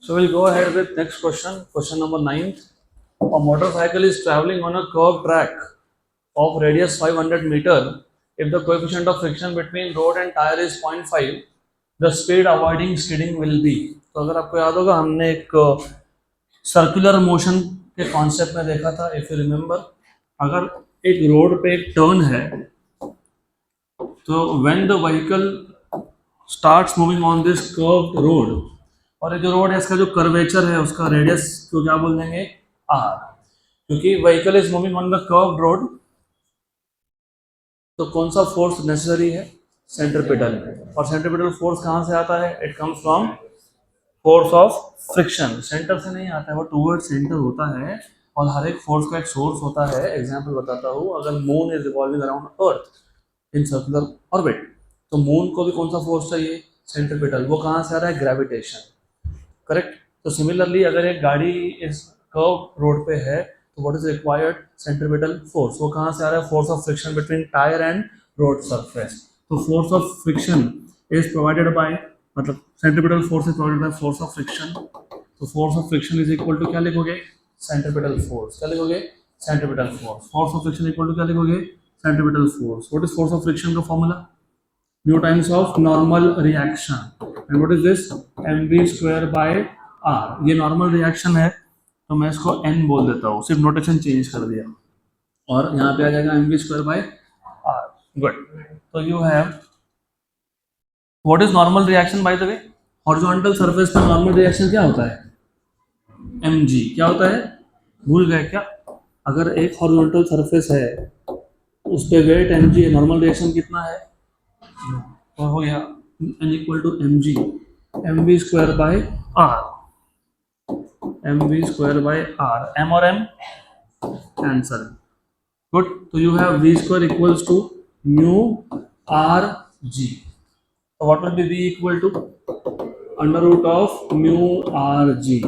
So we'll go ahead with next question. Question number 9. A motorcycle is traveling on a curved track of radius 500 meter. If the coefficient of friction between road and tire is 0.5, the speed avoiding skidding will be. तो अगर आपको याद होगा हमने एक circular motion के concept में देखा था. इफ यू रिमेंबर, अगर एक रोड पे एक टर्न है तो when the vehicle starts moving on this curved road, और ये जो रोड है इसका जो कर्वेचर है उसका रेडियस को क्या बोल देंगे, आर. क्योंकि vehicle is moving on the curved road, तो कौन सा फोर्स नेसेसरी है, सेंट्रीपिटल. और सेंट्रीपिटल फोर्स कहाँ से आता है, it comes from force of friction. Centre से नहीं आता है, वो टूवर्ड सेंटर होता है. और हर एक फोर्स का एक सोर्स होता है. एग्जांपल बताता हूँ, अगर moon is revolving around earth in circular orbit, तो मून को भी कौन सा फोर्स चाहिए, सेंट्रीपिटल. वो कहाँ से आ रहा है, ग्रेविटेशन. करेक्ट. तो सिमिलरली अगर एक गाड़ी इस कर्व रोड पे है तो what is required, centripetal force. वो कहाँ से आ रहा है, force of friction between tyre and road surface. तो force of friction is provided by, मतलब centripetal force is provided by force of friction. तो force of friction is equal to क्या लिखोगे, सेंट्रीपिटल फोर्स. क्या लिखोगे, centripetal force. Force of friction equal to क्या लिखोगे, centripetal force. What is force of friction का formula, mu times of normal reaction. And what is this, mv square by r. ये normal reaction है तो मैं इसको n बोल देता हूँ, सिर्फ नोटेशन चेंज कर दिया. और यहाँ पे आ जाएगा mv square by r. Good. तो you have what is normal reaction. By the way, horizontal surface पे नॉर्मल रिएक्शन क्या होता है, mg. क्या होता है, भूल गए क्या. अगर एक हॉरिजॉन्टल सरफेस है उस पे वेट mg है, नॉर्मल रिएक्शन कितना है, तो हो गया n equal to mg, mv square by r. mv square by r, m और m कैंसल. गुड. तो you have v square equals to mu r g. तो what will be v equal to under root of mu r g.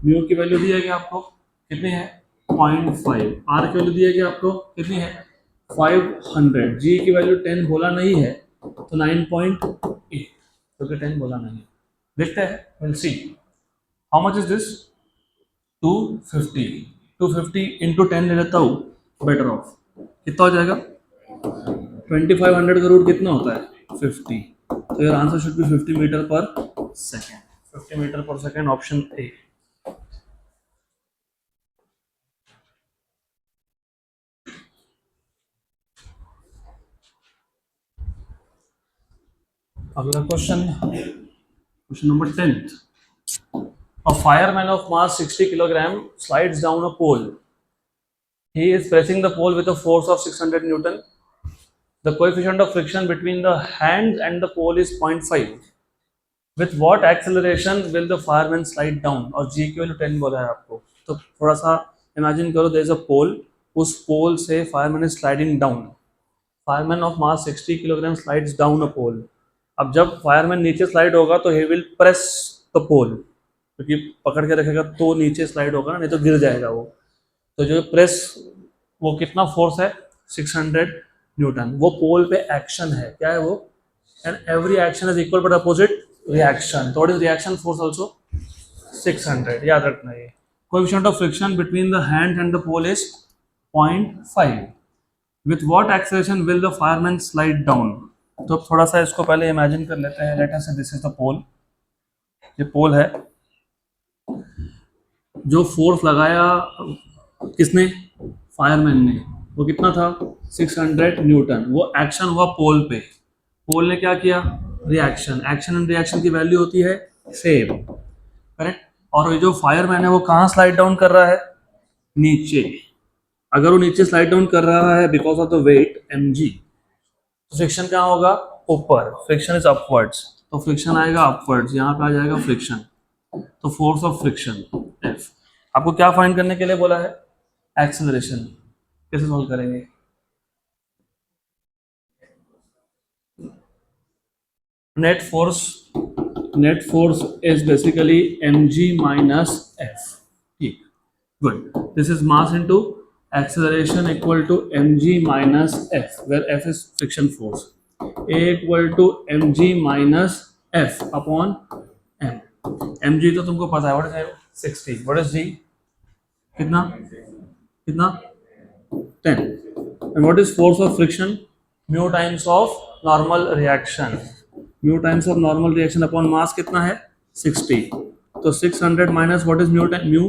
Mu की value दी है कि आपको कितनी है, 0.5. r की वैल्यू दी है कि आपको कितनी है, 500. g की वैल्यू 10 बोला नहीं है तो 9.8, क्योंकि 10 बोला नहीं. देखते हैं, will see how much is this, 250. 250 into 10 ले लेता हूँ, बेटर ऑफ. कितना हो जाएगा, 2500 का रूट कितना होता है, 50. तो your answer should be 50 metre per second. 50 metre per second, option A. अगला क्वेश्चन, क्वेश्चन number 10. A fireman of mass 60 kilogram slides down a pole. He is pressing the pole with a force of 600 Newton. The coefficient of friction between the hand and the pole is 0.5. With what acceleration will the fireman slide down? और g की value 10 बोला है आपको. तो थोड़ा सा imagine करो, there is a pole. उस पोल से fireman is sliding down. Fireman of mass 60 kilogram slides down a pole. अब जब fireman नीचे स्लाइड होगा तो he will press the pole, क्योंकि पकड़ के रखेगा तो नीचे स्लाइड होगा ना, नहीं तो गिर जाएगा वो. तो जो प्रेस, वो कितना फोर्स है, 600 न्यूटन. वो पोल पे एक्शन है, क्या है वो, and every action is equal but opposite reaction. तो what is reaction force also, 600. याद रखना ये. Coefficient of friction between the hand and the pole is 0.5. With what acceleration will the fireman slide down. तो थोड़ा सा इसको पहले imagine कर लेते हैं. लेट अस से दिस इज द पोल. ये पोल है, जो फोर्स लगाया किसने, फायरमैन ने, वो कितना था, 600 न्यूटन. वो एक्शन हुआ पोल पे. पोल ने क्या किया, रिएक्शन. एक्शन एंड रिएक्शन की वैल्यू होती है सेम. करेक्ट. और ये जो फायरमैन है वो कहाँ स्लाइड डाउन कर रहा है, नीचे. अगर वो नीचे स्लाइड डाउन कर रहा है because of the weight mg, तो फ्रिक्शन कहाँ होगा, ऊपर. फ्रिक्शन इज अपवर्ड्स, तो फ्रिक्शन आएगा अपवर्ड्स. यहाँ पे आ जाएगा फ्रिक्शन. तो फोर्स ऑफ फ्रिक्शन F. आपको क्या फाइंड करने के लिए बोला है, एक्सेलरेशन. कैसे सॉल्व करेंगे, net force is basically mg minus f. ठीक, good. This is mass into acceleration equal to mg minus f, where f is friction force. A equal to mg minus f upon m. mg तो तुमको पता है, what is 60, what is g, कितना कितना 10, and what is force of friction, mu times of normal reaction, mu times of normal reaction upon mass कितना है 60, तो 600 minus what is mu mu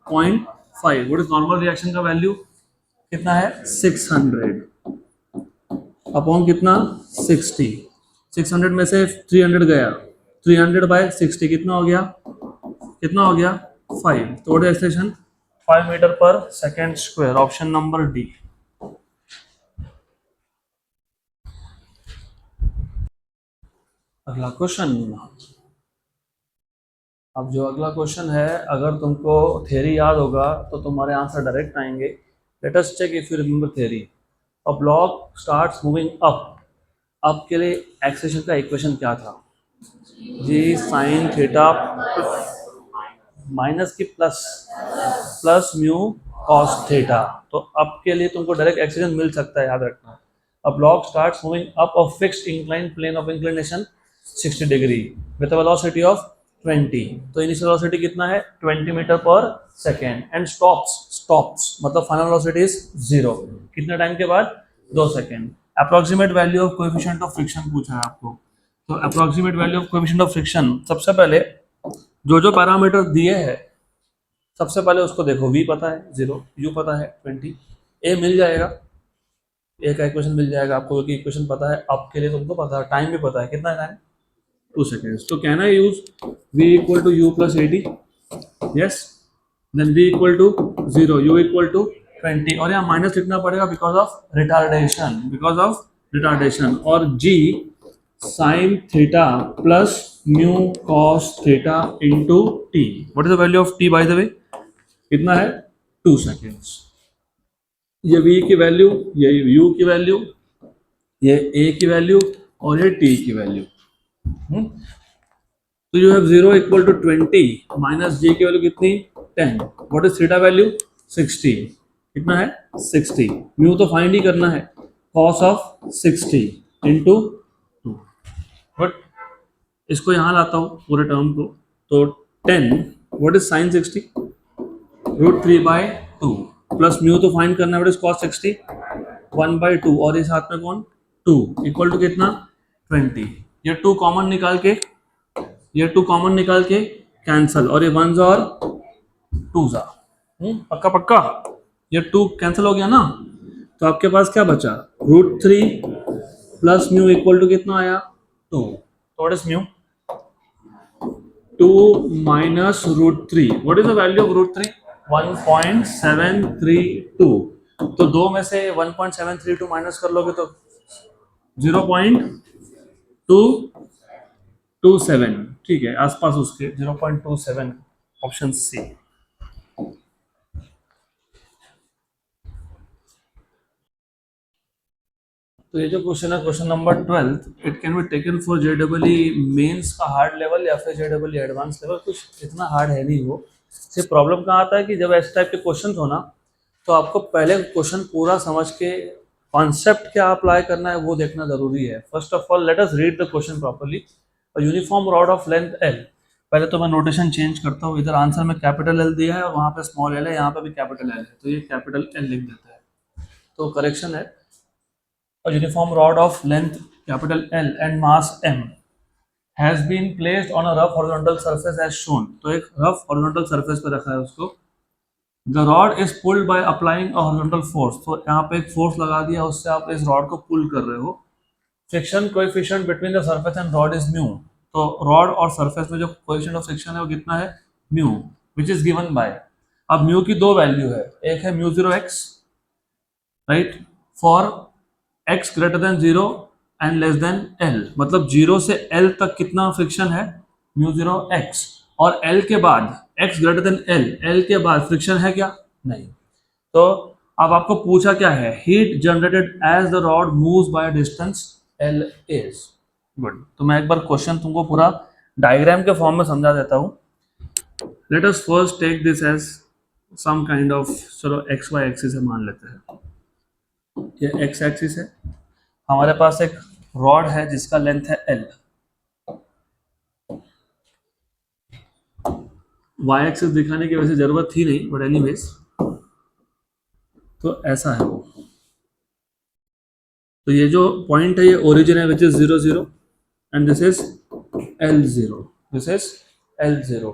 0.5, what is normal reaction का value कितना है 600 upon कितना 60, 600 में से 300 गया, 300 बाय 60 कितना हो गया 5, तो what is acceleration 5 metre per second square, option number D. अगला क्वेश्चन, अब जो अगला क्वेश्चन है, अगर तुमको थ्योरी याद होगा तो तुम्हारे आंसर डायरेक्ट आएंगे। Let us check if you remember theory. A block starts moving up के लिए एक्सेलेरेशन का इक्वेशन क्या था, जी साइन थीटा माइनस की प्लस म्यू कॉस थीटा, तो अप के लिए तुमको डायरेक्ट एक्सेलेरेशन मिल सकता है, याद रखना। A block starts moving up a fixed incline plane of inclination 60 degree with a velocity of 20, तो इनिशियल वेलोसिटी कितना है 20 metre per second, and stops मतलब फाइनल वेलोसिटी इज 0, कितने टाइम के बाद 2 second. Approximate value of coefficient of friction पूछा है आपको, तो approximate value of coefficient of friction, सबसे पहले जो पैरामीटर दिए हैं सबसे पहले उसको देखो, v पता है 0, u पता है 20, a मिल जाएगा, a का इक्वेशन मिल जाएगा आपको, क्योंकि इक्वेशन पता है, अब के लिए तुमको पता है, टाइम भी पता है, कितना टाइम 2 सेकेंड्स, तो कहना है use v equal to u plus 80, yes, then v equal to 0, u equal to 20, और यहाँ माइनस लिखना पड़ेगा बिकॉज ऑफ रिटार्डेशन, और g sine theta plus mu cos theta into T, what is the value of t by the way, कितना है 2 seconds. ये v की value, ये u की वैल्यू, ये a की वैल्यू, और ये t की वैल्यू। तो you have 0 equal to 20 minus j की वैल्यू कितनी 10, व्हाट इज थीटा वैल्यू 60, कितना है 60, म्यू तो फाइंड ही करना है, कॉस ऑफ 60 इंटू 2, बट इसको यहाँ लाता हूँ पूरे टर्म को, तो 10 what is sine 60 √3/2 plus mu तो फाइंड करना है, व्हाट इज कॉस 60 1/2, और इस हाथ में कौन 2 इक्वल टू कितना 20, ये 2 कॉमन निकाल के कैंसल, और ये 1s और 2s, पक्का पक्का, ये 2 कैंसिल हो गया ना, तो आपके पास क्या बचा √3 प्लस म्यू इक्वल टू कितना आया 2, तो what is mu 2 minus √3, what is the value of √3 1.732, तो 2 में से 1.732 माइनस कर लोगे तो 0.227, ठीक है, आसपास उसके 0.27, ऑप्शन सी। तो ये जो क्वेश्चन है, question number 12, it can be taken for जेडब्ल्यू मेंस का हार्ड लेवल या फिर जेडब्ल्यू एडवांस लेवल, कुछ इतना हार्ड है नहीं वो। सिर्फ प्रॉब्लम कहाँ आता है कि जब इस टाइप के क्वेश्चन हो ना, तो आपको पहले क्वेश्चन पूरा समझ के कॉन्सेप्ट क्या अप्लाई करना है वो देखना जरूरी है। First of all let us read the question properly. Uniform rod of length L, पहले तो मैं नोटेशन चेंज करता हूँ, इधर आंसर में कैपिटल एल दिया है और वहाँ पे स्मॉल एल है, यहाँ पे भी कैपिटल एल है, तो ये कैपिटल एल लिख देता है, तो करेक्शन है। A uniform rod of length capital L and mass M has been placed on a rough horizontal surface as shown, तो एक rough horizontal surface पे रखा है उसको। The rod is pulled by applying a horizontal force, तो यहाँ पे एक फोर्स लगा दिया, उससे आप इस रॉड को पुल कर रहे हो। Friction coefficient between the surface and rod is mu, तो रॉड और सरफेस में जो कोएफिशिएंट ऑफ फ्रिक्शन है वो कितना है mu, which is given by, अब म्यू की 2 वैल्यू है, एक है mu 0x, right, for x greater than 0 and less than l, मतलब 0 से l तक कितना फ्रिक्शन है म्यू 0x, और l के बाद x ग्रेटर देन l के बाद फ्रिक्शन है क्या नहीं। तो अब आपको पूछा क्या है, heat generated as the rod moves by distance l is good. तो मैं एक बार क्वेश्चन तुमको पूरा डायग्राम के फॉर्म में समझा देता हूँ। Let us first take this as some kind of, चलो एक्स वाई एक्सिस है मान लेते हैं, ये एक्स एक्सिस है, हमारे पास एक रॉड है जिसका लेंथ है L, वाई एक्सिस दिखाने की वैसे जरूरत थी नहीं, बट एनीवेज तो ऐसा है वो। तो ये जो पॉइंट है ये ओरिजिन है which is 0 0 and this is L0, this is L0।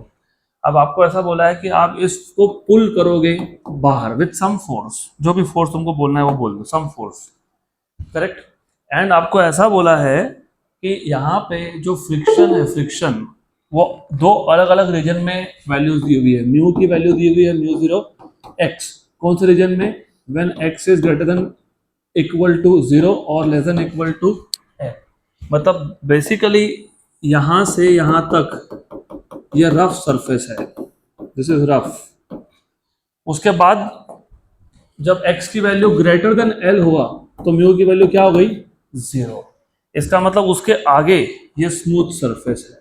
अब आपको ऐसा बोला है कि आप इसको पुल करोगे बाहर विथ सम फोर्स, जो भी फोर्स तुमको बोलना है वो बोल दो, सम फोर्स, करेक्ट। एंड आपको ऐसा बोला है कि यहाँ पे जो फ्रिक्शन है, फ्रिक्शन वो दो अलग अलग रीजन में वैल्यूज दी हुई है। म्यू की वैल्यू दी हुई है म्यू 0 एक्स, कौन से रीजन में, when X is greater than equal to 0 और less than equal to A. मतलब बेसिकली यहां से यहां तक ये रफ सरफेस है, दिस इज रफ। उसके बाद जब x की वैल्यू ग्रेटर देन l हुआ तो म्यू की वैल्यू क्या हो गई, 0। इसका मतलब उसके आगे ये स्मूथ सरफेस है।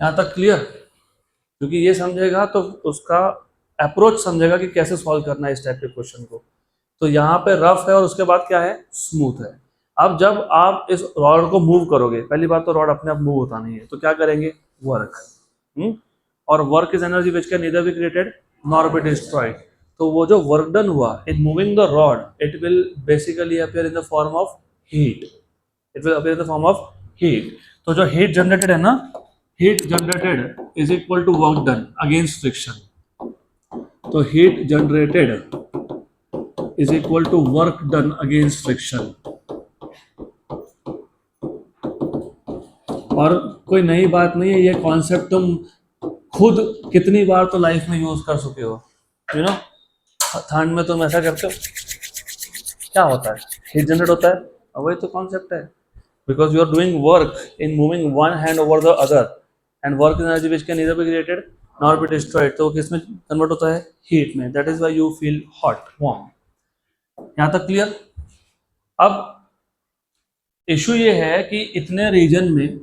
यहां तक क्लियर? क्योंकि ये समझेगा तो उसका अप्रोच समझेगा कि कैसे सॉल्व करना है इस टाइप के क्वेश्चन को। तो यहाँ पे रफ है और उसके बाद क्या है, स्मूथ है। अब जब आप इस रॉड को मूव करोगे, पहली बात तो रॉड अपने आप मूव होता नहीं है, तो क्या करेंगे, वर्क। और work is energy which can neither be created nor be destroyed. तो वो जो वर्क डन हुआ in moving the rod, it will basically appear in the form of heat, it will appear in the form of heat. तो जो heat generated है ना, heat generated is equal to work done against friction. तो heat generated is equal to work done against friction. और कोई नई बात नहीं है, ये कॉन्सेप्ट तुम खुद कितनी बार तो लाइफ में यूज कर चुके हो। यू नो, ठंड में तुम ऐसा करते हो, क्या होता है, हीट जनरेट होता है, और वही तो कॉन्सेप्ट है। Because you are doing work in moving one hand over the other, and work energy which can neither be created nor be destroyed. तो किस में कन्वर्ट होता है, हीट में। That is why you feel hot, warm. यहां तक clear? अब issue ये है कि इतने रीजन में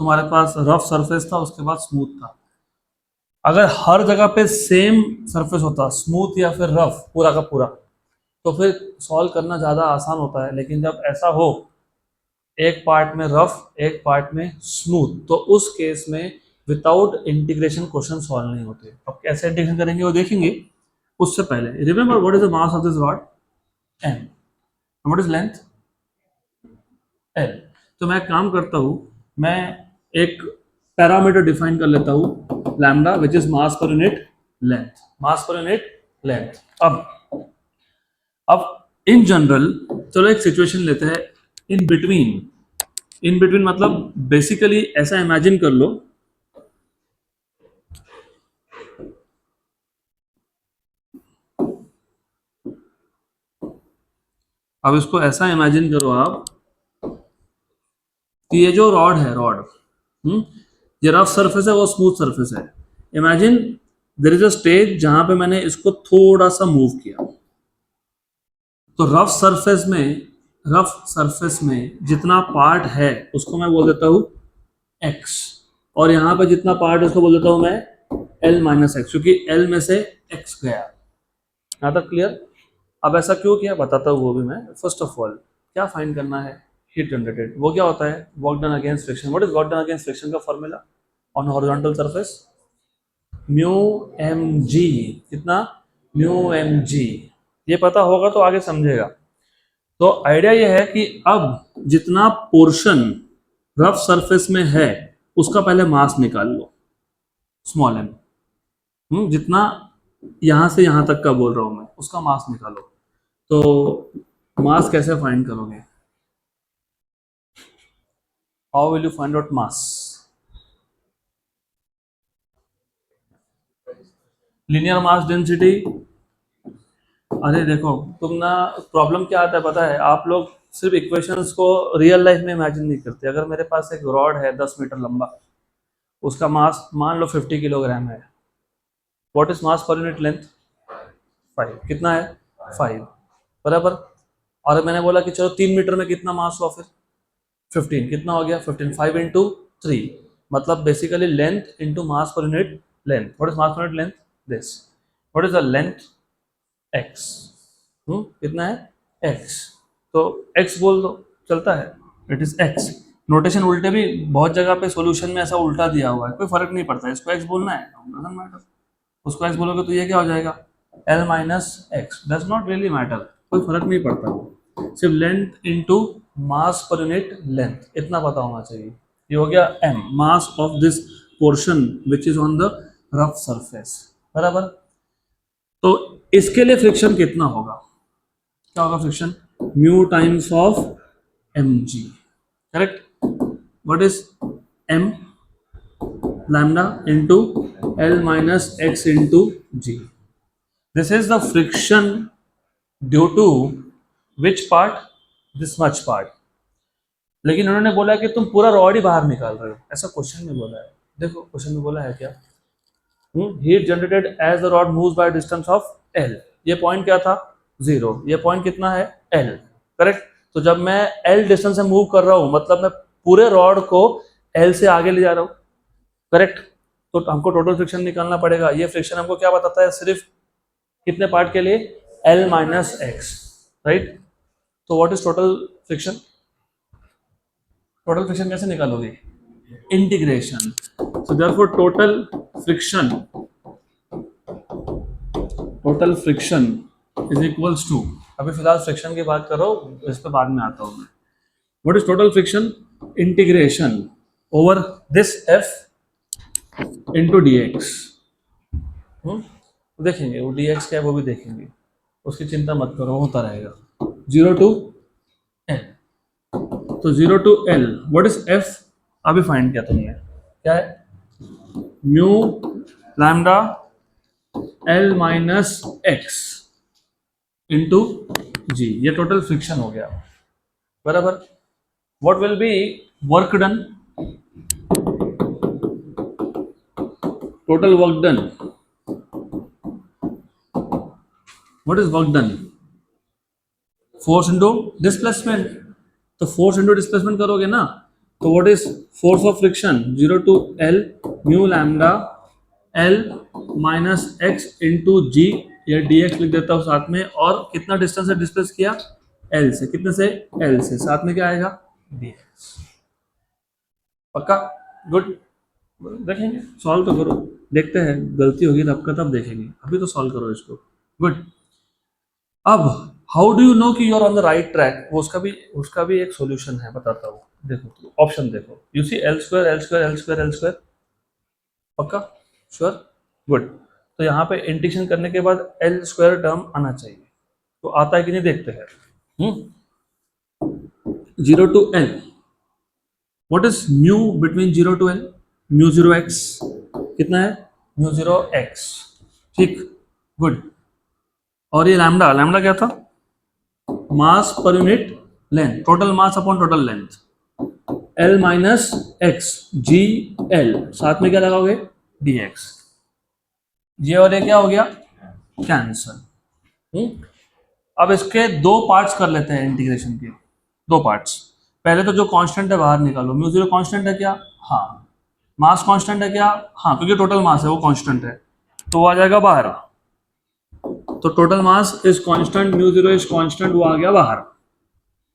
तुम्हारे पास रफ सरफेस था, उसके बाद स्मूथ था। अगर हर जगह पे सेम सरफेस होता, स्मूथ या फिर रफ पूरा का पूरा, तो फिर सॉल्व करना ज़्यादा आसान होता है। लेकिन जब ऐसा हो, एक पार्ट में रफ एक पार्ट में स्मूथ, तो उस केस में विदाउट इंटीग्रेशन क्वेश्चन सॉल्व नहीं होते। अब कैसे इंटीग्रेशन करेंगे वो देखेंगे। उससे पहले remember what is the mass of this rod, m, what is length, l। तो मैं काम करता हूँ, मैं एक पैरामीटर डिफाइन कर लेता हूँ, lambda, which is mass per unit length, mass per unit length. अब इन जनरल चलो एक सिचुएशन लेते हैं, इन बिटवीन। इन बिटवीन मतलब बेसिकली ऐसा इमेजिन कर लो, अब इसको ऐसा इमेजिन करो आप कि ये जो रॉड है, रॉड ये रफ सरफेस है, वो स्मूथ सरफेस है। Imagine there is a stage जहां पे मैंने इसको थोड़ा सा मूव किया। तो रफ सरफेस में जितना पार्ट है उसको मैं बोल देता हूँ x, और यहाँ पे जितना पार्ट है उसको बोल देता हूँ मैं l माइनस एक्स, क्योंकि l में से x गया। यहाँ तक क्लियर? अब ऐसा क्यों किया बताता हूँ वो भी मैं। फर्स्ट ऑफ ऑल क्या फाइंड करना है, हीट जनरेटेड। वो क्या होता है, work done against friction. What is work done against friction का formula on horizontal surface, mu M G. कितना, म्यू एम जी। ये पता होगा तो आगे समझेगा। तो आइडिया ये है कि अब जितना पोर्शन रफ सरफेस में है उसका पहले मास निकाल लो, स्मॉल एम। जितना यहां से यहां तक का बोल रहा हूं मैं, उसका मास निकालो। तो मास कैसे फाइंड करोगे, how will you find out mass? Linear mass density. अरे देखो तुम ना, प्रॉब्लम क्या आता है पता है, आप लोग सिर्फ इक्वेशंस को रियल लाइफ में इमेजिन नहीं करते। अगर मेरे पास एक रॉड है 10 मीटर लंबा, उसका मास मान लो 50 किलोग्राम है, what is mass per unit length, 5। कितना है, 5, बराबर। और मैंने बोला कि चलो 3 मीटर में कितना मास हुआ फिर, 15। कितना हो गया 15, 5 इंटू 3, मतलब basically length into mass per unit length. What is mass per unit length, this. What is the length, x। कितना है, x। तो x बोल दो, चलता है, इट इज x। नोटेशन उल्टे भी बहुत जगह पे सॉल्यूशन में ऐसा उल्टा दिया हुआ है, कोई फर्क नहीं पड़ता, इसको x बोलना है डजंट मैटर, उसको x बोलोगे तो ये क्या हो जाएगा l minus x, does not really matter, कोई फर्क नहीं पड़ता, सिर्फ length into mass per unit length इतना पता होना चाहिए। ये हो गया m, mass of this portion which is on the rough surface, बराबर। तो इसके लिए फ्रिक्शन कितना होगा, क्या होगा friction, mu times of mg, correct. What is m, lambda into l minus x into g, this is the friction due to which part, this much part। लेकिन उन्होंने बोला कि तुम पूरा रॉड ही बाहर निकाल रहे हो, ऐसा क्वेश्चन में बोला है, देखो क्वेश्चन में बोला है क्या, heat generated as the rod moves by distance of l, ये पॉइंट क्या था 0, ये पॉइंट कितना है l, करेक्ट। तो जब मैं l डिस्टेंस से मूव कर रहा हूं मतलब मैं पूरे रॉड को l से आगे ले जा रहा हूं, करेक्ट। तो हमको टोटल फ्रिक्शन निकालना पड़ेगा, ये फ्रिक्शन हमको क्या बताता है, सिर्फ कितने पार्ट के लिए, l माइनस एक्स, राइट। तो what is total friction, total friction कैसे निकालोगे, integration, so therefore total friction is equals to, अभी फिलहाल फ्रिक्शन की बात करो, इस पे बाद में आता हूँ मैं। What is total friction, integration over this f into D x, देखेंगे वो dx क्या है वो भी देखेंगे, उसकी चिंता मत करो, होता रहेगा 0 टू l, तो 0 to l, what is f, अभी फाइंड किया तुमने, क्या है mu lambda l minus x into G, ये टोटल फ्रिक्शन हो गया, बराबर। What will be work done, total work done, what is work done, force into displacement, तो फोर्स इंटू डिस्प्लेसमेंट करोगे ना, तो what is force of friction 0 to l mu lambda l minus x into G, ये dx लिख देता हूँ साथ में, और कितना डिस्टेंस है डिस्प्लेस किया l से, कितने से l से, साथ में क्या आएगा dx, पक्का, गुड। देखेंगे सॉल्व तो करो, देखते हैं गलती होगी तब का तब देखेंगे, अभी तो सॉल्व करो इसको, गुड। अब हाउ डू यू नो कि you are on the right track, वो उसका भी एक सॉल्यूशन है, बताता हूँ, देखो ऑप्शन देखो, you see l square l square l square l square, पक्का, श्योर, गुड। तो यहाँ पे इंटीग्रेशन करने के बाद एल स्क्वायर टर्म आना चाहिए, तो आता है कि नहीं देखते हैं, 0 to l, what is mu between 0 to l, mu 0 x, कितना है म्यू 0 एक्स, ठीक, गुड। और ये लैम्डा, लैम्डा क्या था, mass per unit length, total mass upon total length, L minus X G L, साथ में क्या लगाओगे dx, ये और ये क्या हो गया कैंसल। अब इसके दो पार्ट्स कर लेते हैं इंटीग्रेशन के, दो पार्ट्स, पहले तो जो कांस्टेंट है बाहर निकालो, म्यू जीरो कांस्टेंट है क्या, हाँ, मास कांस्टेंट है क्या, हाँ, क्योंकि टोटल मास है वो कांस्टेंट है, तो वो आ जाएगा बाहर, तो total mass is constant, mu zero is constant, वो आ गया बाहर,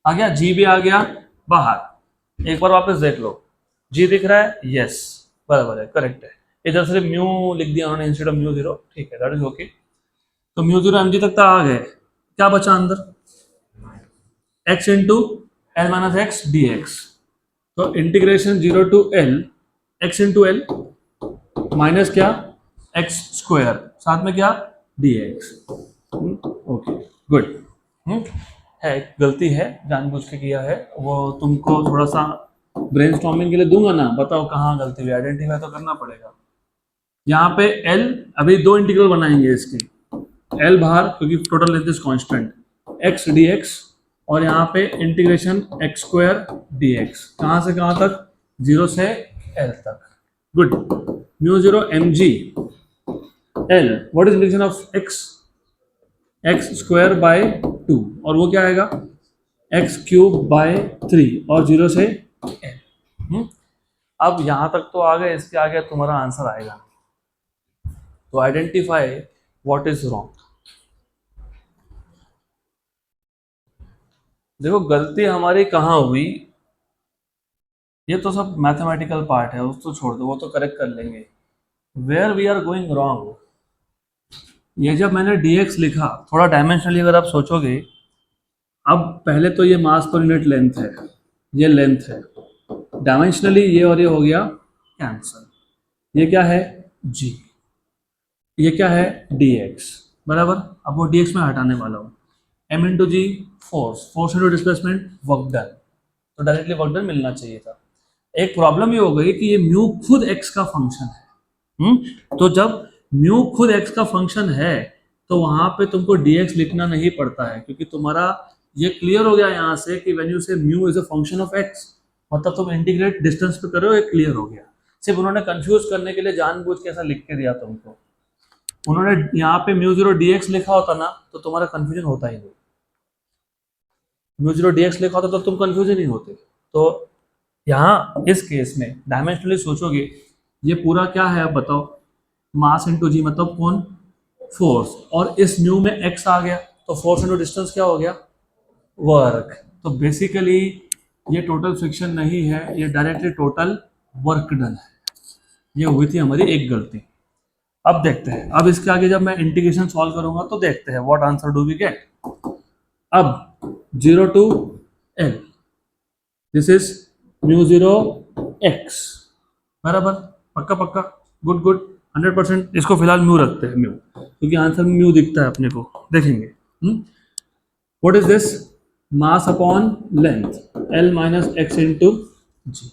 आ गया, जी भी आ गया बाहर, एक बार वापस देख लो, जी दिख रहा है, यस बराबर है, करेक्ट है, इधर सिर्फ म्यू लिख दिया उन्होंने इंस्टेड ऑफ म्यू जीरो, ठीक है, दैट इज ओके। तो म्यू जीरो mg तक तो आ गए, क्या बचा अंदर, x into L minus X D X, तो integration 0 to L X into L minus क्या एक्स स्क्वायर, साथ में क्या डी एक्स, ओके गुड। है गलती है, जानबूझ के किया है, वो तुमको थोड़ा सा ब्रेनस्टॉर्मिंग के लिए दूंगा ना, बताओ कहाँ गलती हुई, आइडेंटिफाई तो करना पड़ेगा। यहाँ पे L, अभी दो इंटीग्रल बनाएंगे इसके, L बाहर क्योंकि total length is constant, x dx, और यहाँ पे इंटीग्रेशन x स्क्वायर dx, कहाँ से कहाँ तक, 0 से L तक, good. Mu 0 mg L, what is integration of x square by 2, और वो क्या आएगा x क्यूब बाय 3, और 0 से L। अब यहाँ तक तो आ गए, इसके आगे तुम्हारा आंसर आएगा, तो आइडेंटिफाई व्हाट इज रॉन्ग। देखो गलती हमारी कहाँ हुई, ये तो सब मैथमेटिकल पार्ट है, उसको छोड़ दो, वो तो करेक्ट कर लेंगे। Where we are going wrong, ये जब मैंने dx लिखा, थोड़ा डायमेंशनली अगर आप सोचोगे, अब पहले तो ये मास पर यूनिट लेंथ है, ये लेंथ है, डायमेंशनली ये और ये हो गया कैंसल, ये क्या है g, ये क्या है dx, बराबर। अब वो dx में हटाने वाला हूँ, m into G force, force into displacement, work done, तो डायरेक्टली वर्क डन मिलना चाहिए था। एक प्रॉब्लम ये हो गई कि ये म्यू खुद x का फंक्शन है। तो जब म्यू खुद x का फंक्शन है तो वहां पे तुमको dx लिखना नहीं पड़ता है, क्योंकि तुम्हारा ये क्लियर हो गया यहाँ से कि व्हेन यू से mu is a function of x, मतलब तुम इंटीग्रेट डिस्टेंस पे कर रहे हो, ये क्लियर हो गया। सिर्फ उन्होंने कंफ्यूज करने के लिए जानबूझ के ऐसा लिख के दिया तुमको। उन्होंने यहाँ पे म्यू जीरो dx लिखा होता ना तो तुम्हारा कंफ्यूजन होता ही नहीं, म्यू जीरो dx लिखा होता तो तुम कंफ्यूज ही नहीं होते। तो यहाँ इस केस में डायमेंशनली सोचोगे, ये पूरा क्या है अब बताओ, मास इंटू जी मतलब कौन, फोर्स, और इस म्यू में एक्स आ गया तो फोर्स इंटू डिस्टेंस क्या हो गया, वर्क। तो बेसिकली ये टोटल फ्रिक्शन नहीं है, ये डायरेक्टली टोटल वर्क डन है। ये हुई थी हमारी एक गलती। अब देखते हैं, अब इसके आगे जब मैं इंटीग्रेशन सॉल्व करूंगा तो देखते हैं what answer do we get. अब 0 to l, this is mu zero x, बराबर, पक्का पक्का, गुड गुड, 100%। इसको फिलहाल म्यू रखते हैं, म्यू, क्योंकि आंसर म्यू दिखता है अपने को, देखेंगे। What is this, mass upon length, l minus x into g.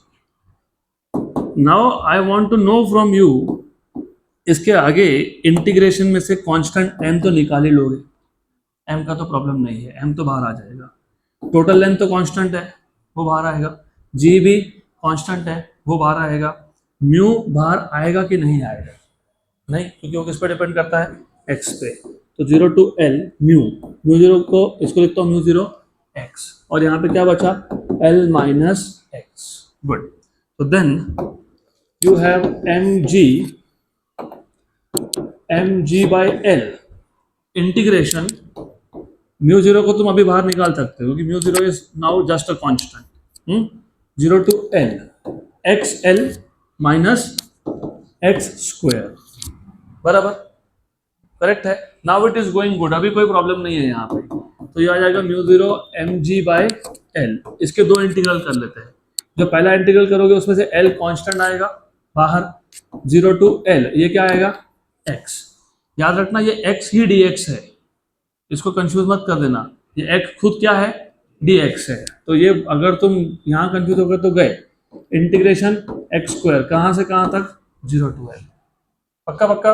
Now I want to know from you, इसके आगे इंटीग्रेशन में से कांस्टेंट m तो निकाल ही लोगे, m का तो प्रॉब्लम नहीं है, m तो बाहर आ जाएगा। टोटल लेंथ तो कांस्टेंट है, वो बाहर आएगा, g भी कांस्टेंट है, वो बाहर आएगा। म्यू बाहर आएगा कि नहीं आएगा, नहीं, क्योंकि वो किस पे डिपेंड करता है, x पे। तो 0 to l mu, mu zero को इसको लिखता हूँ म्यू जीरो x, और यहाँ पे क्या बचा, l माइनस एक्स, गुड। तो then you have mg by l integration, mu zero को तुम अभी बाहर निकाल सकते हो क्योंकि mu zero is now just a constant. 0 to L x l minus x square, बराबर, करेक्ट है। Now it is going good, अभी कोई प्रॉब्लम नहीं है यहाँ पे। तो ये आ जाएगा mu zero m g by l. इसके दो इंटीग्रल कर लेते हैं। जो पहला इंटीग्रल करोगे उसमें से एल कांस्टेंट आएगा बाहर, 0 टू एल, ये क्या आएगा, एक्स। याद रखना ये एक्स ही डी एक्स है, इसको कंफ्यूज मत कर देना, ये एक्स खुद क्या है, dx है। तो ये अगर तुम यहाँ कंफ्यूज हो गए तो गए, इंटीग्रेशन एक्स स्क्वायर कहाँ से कहाँ तक, 0 टू एल, पक्का पक्का।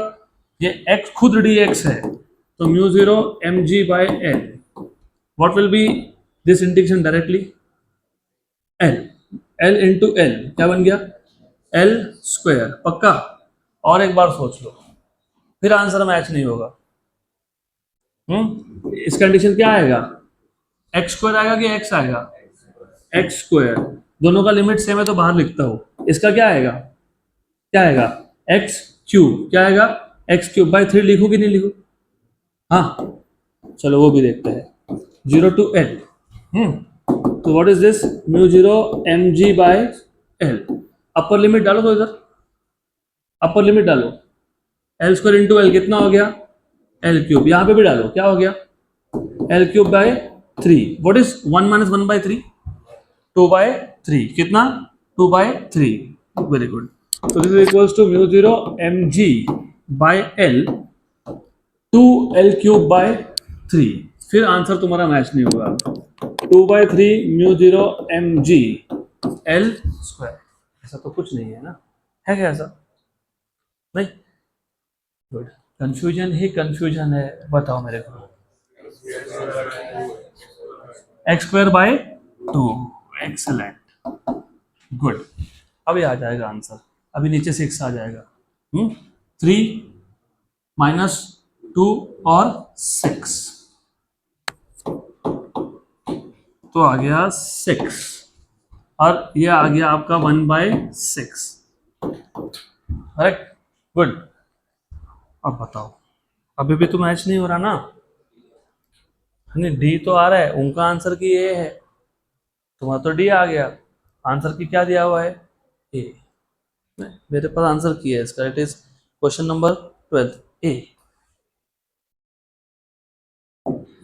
ये x खुद dx है, तो mu zero m g by l, what will be this integration directly, l, l into l क्या बन गया, एल स्क्वायर, पक्का। और एक बार सोच लो, फिर आंसर मैच नहीं होगा। इस कंडीशन क्या आएगा, एक्स स्क्वायर आएगा कि एक्स आएगा, एक्स स्क्वायर, दोनों का लिमिट सेम है तो बाहर लिखता हूं। इसका क्या आएगा, क्या आएगा, एक्स क्यूब, क्या आएगा, एक्स क्यूब बाई 3 लिखूं कि नहीं लिखूं, हाँ चलो वो भी देखते हैं। 0 टू एल, तो what is this, mu zero m g by l, upper limit डालो तो इधर, अपर लिमिट डालो, एल स्क्वायर इंटू एल कितना हो गया, एल क्यूब, यहाँ पे भी डालो क्या हो गया, l cube by 3, what is 1 minus 1 by 3, 2 by 3, कितना, 2 बाई 3, वेरी गुड। तो this is equals to mu zero m g by l 2 l cube by 3। फिर आंसर तुम्हारा मैच नहीं होगा, 2 by 3 mu zero m g l square, ऐसा तो कुछ नहीं है ना, है क्या ऐसा, नहीं, गुड। कंफ्यूजन ही कंफ्यूजन है, बताओ मेरे को, x square by 2, excellent, good. अभी आ जाएगा आंसर, अभी नीचे 6 आ जाएगा, 3 माइनस 2 और 6, तो आ गया 6, और ये आ गया आपका 1 बाई 6, करेक्ट, गुड। अब बताओ, अभी भी तो मैच नहीं हो रहा ना, नहीं डी तो आ रहा है, उनका आंसर की ए है, तुम्हारा तो डी आ गया, आंसर की क्या दिया हुआ है, ए। मेरे पास आंसर की है इसका, it is question number 12 A.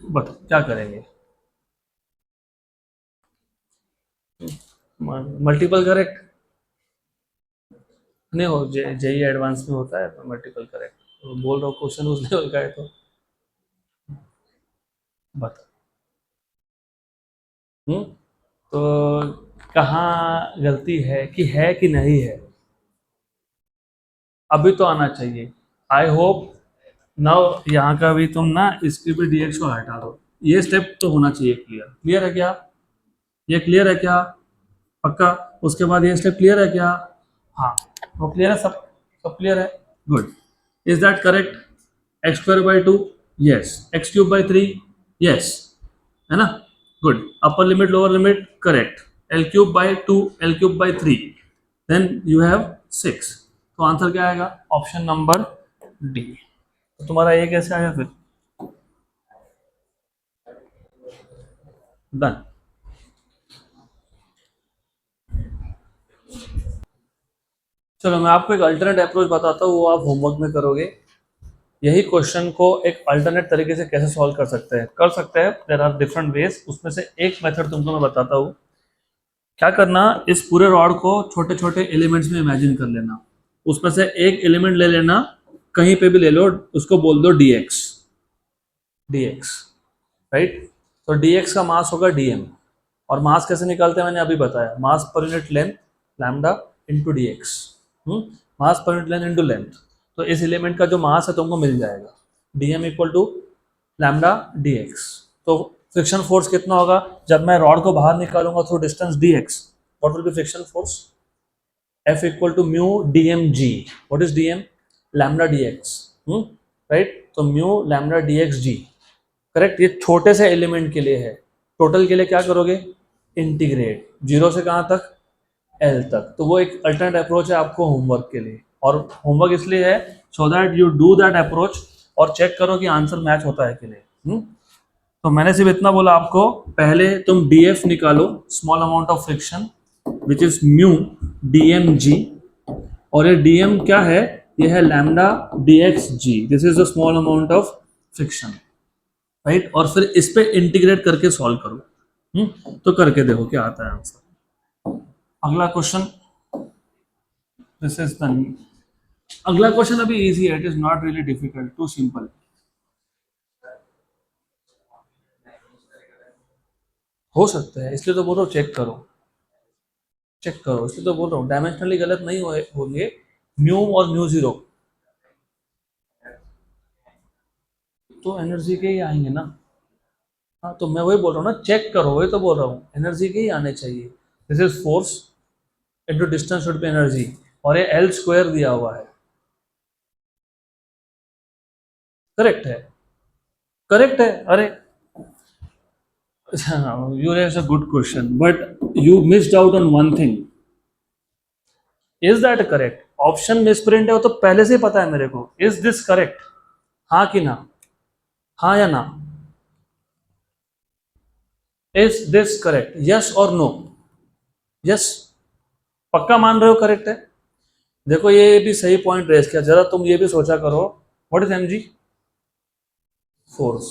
But क्या करेंगे, मल्टीपल करेक्ट नहीं हो, जेई एडवांस में होता है मल्टीपल करेक्ट, तो बोल रहा हूँ क्वेश्चन उस लेवल का है तो बता। तो कहाँ गलती है कि नहीं है, अभी तो आना चाहिए। आई होप नाउ यहाँ का भी तुम ना इसकी भी डीएक्स को हटा दो, ये स्टेप तो होना चाहिए क्लियर। क्लियर है क्या, ये क्लियर है क्या, पक्का। उसके बाद ये स्टेप क्लियर है क्या, हाँ वो क्लियर है, सब सब क्लियर है, good. Is that correct, x square by two, yes. X cube by three, yes, है ना, good. Upper limit lower limit correct, l cube by two, l cube by three, then you have 6। तो answer क्या आएगा, option number D. तो तुम्हारा ये कैसे आया फिर, डन। चलो मैं आपको एक अल्टरनेट अप्रोच बताता हूँ, वो आप होमवर्क में करोगे। यही क्वेश्चन को एक अल्टरनेट तरीके से कैसे सॉल्व कर सकते हैं, देयर आर डिफरेंट वेज। उसमें से एक मेथड तुमको मैं बताता हूँ। क्या करना, इस पूरे रॉड को छोटे छोटे एलिमेंट्स में इमेजिन कर लेना, उसमें से एक एलिमेंट ले लेना, कहीं पे भी ले लो, उसको बोल दो dx, dx, राइट। तो dx का मास होगा dm, और मास कैसे निकालते हैं मैंने अभी बताया, mass per unit length lambda into dx, mass per unit length into length. तो इस एलिमेंट का जो मास है तुमको मिल जाएगा, dm equal to lambda dx। तो फ्रिक्शन फोर्स कितना होगा, जब मैं रॉड को बाहर निकालूंगा through distance dx, what will be friction force, F equal to mu dm g। What is dm, lambda dx, right. तो mu lambda dx g, correct. ये छोटे से एलिमेंट के लिए है, टोटल के लिए क्या करोगे, इंटीग्रेट, जीरो से कहाँ तक, एल तक। तो वो एक अल्टरनेट अप्रोच है आपको होमवर्क के लिए, और होमवर्क इसलिए है so that you do that approach और चेक करो कि आंसर मैच होता है कि नहीं। तो मैंने सिर्फ इतना बोला आपको, पहले तुम df निकालो, small amount of friction which is mu dmg, और ये dm क्या है, ये है lambda dxg, this is the small amount of friction, right. और फिर इस पे इंटीग्रेट करके सॉल्व करो, तो करके देखो क्या आता है आंसर। अगला क्वेश्चन, दिस इज द अगला क्वेश्चन अभी इजी है, it is not really difficult, too simple. हो सकता है, इसलिए तो बोल रहा हूँ चेक करो, चेक करो, इसलिए तो बोल रहा हूँ डायमेंशनली गलत नहीं होंगे, म्यू और म्यू जीरो तो एनर्जी के ही आएंगे ना। हाँ तो मैं वही बोल रहा हूँ ना, चेक करो, वही तो बोल रहा हूँ, एनर्जी के ही आने चाहिए। This is force into distance should be energy, और ये एल स्क्वायर दिया हुआ है, करेक्ट है, करेक्ट है। अरे you raised a good question, but you missed out on one thing. Is that correct? Option misprint है, वो तो पहले से ही पता है मेरे को। इज दिस करेक्ट, हाँ कि ना, हाँ या ना, इज दिस करेक्ट, यस और नो, यस, पक्का मान रहे हो करेक्ट है। देखो ये भी सही पॉइंट रेस किया, जरा तुम ये भी सोचा करो, what is MG, force,